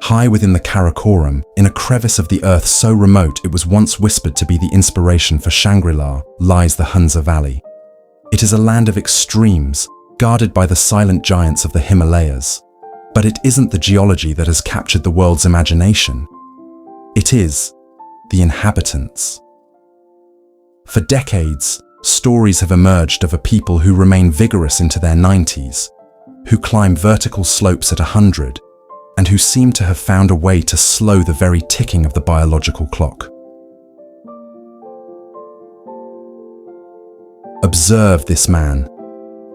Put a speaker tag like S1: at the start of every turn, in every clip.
S1: High within the Karakoram, in a crevice of the earth so remote it was once whispered to be the inspiration for Shangri-La, lies the Hunza Valley. It is a land of extremes, guarded by the silent giants of the Himalayas. But it isn't the geology that has captured the world's imagination. It is the inhabitants. For decades, stories have emerged of a people who remain vigorous into their 90s, who climb vertical slopes at 100, and who seem to have found a way to slow the very ticking of the biological clock. Observe this man.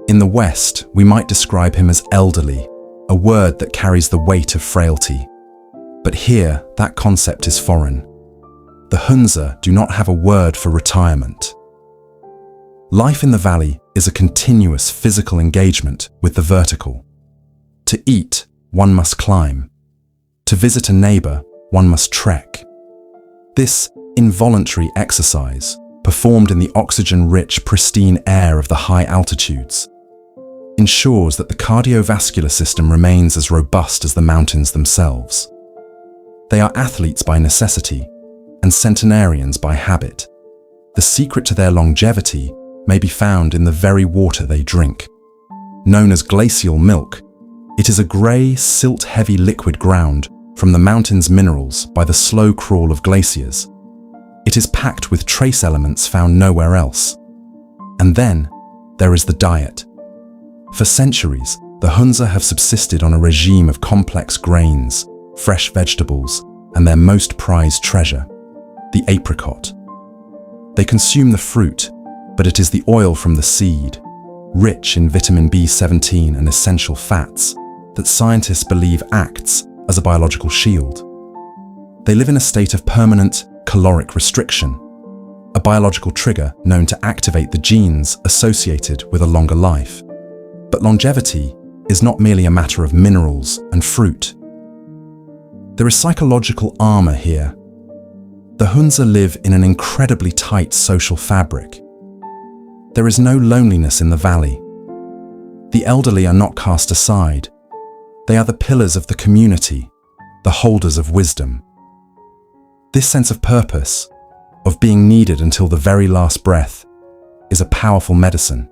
S1: In the West, we might describe him as elderly, a word that carries the weight of frailty. But here, that concept is foreign. The Hunza do not have a word for retirement. Life in the valley is a continuous physical engagement with the vertical. To eat, one must climb. To visit a neighbor, one must trek. This involuntary exercise, performed in the oxygen-rich, pristine air of the high altitudes, ensures that the cardiovascular system remains as robust as the mountains themselves. They are athletes by necessity and centenarians by habit. The secret to their longevity may be found in the very water they drink. Known as glacial milk, it is a grey, silt-heavy liquid ground from the mountain's minerals by the slow crawl of glaciers. It is packed with trace elements found nowhere else. And then there is the diet. For centuries, the Hunza have subsisted on a regime of complex grains, fresh vegetables, and their most prized treasure, the apricot. They consume the fruit, but it is the oil from the seed, rich in vitamin B17 and essential fats, that scientists believe acts as a biological shield. They live in a state of permanent caloric restriction, a biological trigger known to activate the genes associated with a longer life. But longevity is not merely a matter of minerals and fruit. There is psychological armor here. The Hunza live in an incredibly tight social fabric. There is no loneliness in the valley. The elderly are not cast aside. They are the pillars of the community, the holders of wisdom. This sense of purpose, of being needed until the very last breath, is a powerful medicine.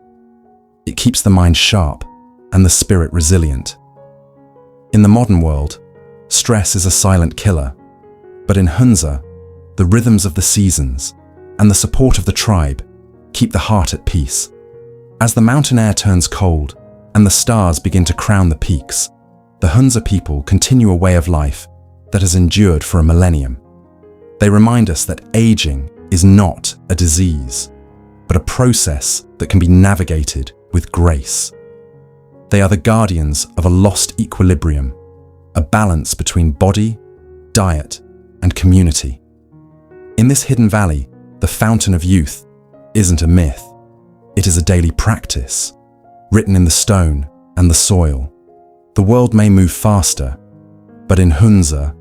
S1: It keeps the mind sharp and the spirit resilient. In the modern world, stress is a silent killer, but in Hunza, the rhythms of the seasons and the support of the tribe keep the heart at peace. As the mountain air turns cold and the stars begin to crown the peaks, the Hunza people continue a way of life that has endured for a millennium. They remind us that aging is not a disease, but a process that can be navigated with grace. They are the guardians of a lost equilibrium, a balance between body, diet, and community. In this hidden valley, the fountain of youth isn't a myth. It is a daily practice, written in the stone and the soil. The world may move faster, but in Hunza,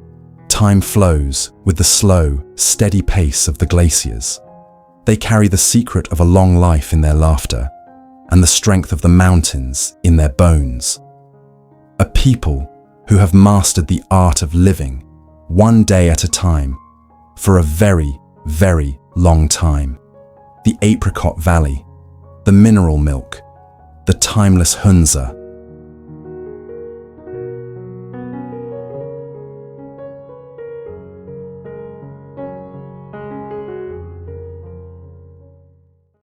S1: time flows with the slow, steady pace of the glaciers. They carry the secret of a long life in their laughter and the strength of the mountains in their bones. A people who have mastered the art of living, one day at a time, for a very, very long time. The apricot valley, the mineral milk, the timeless Hunza,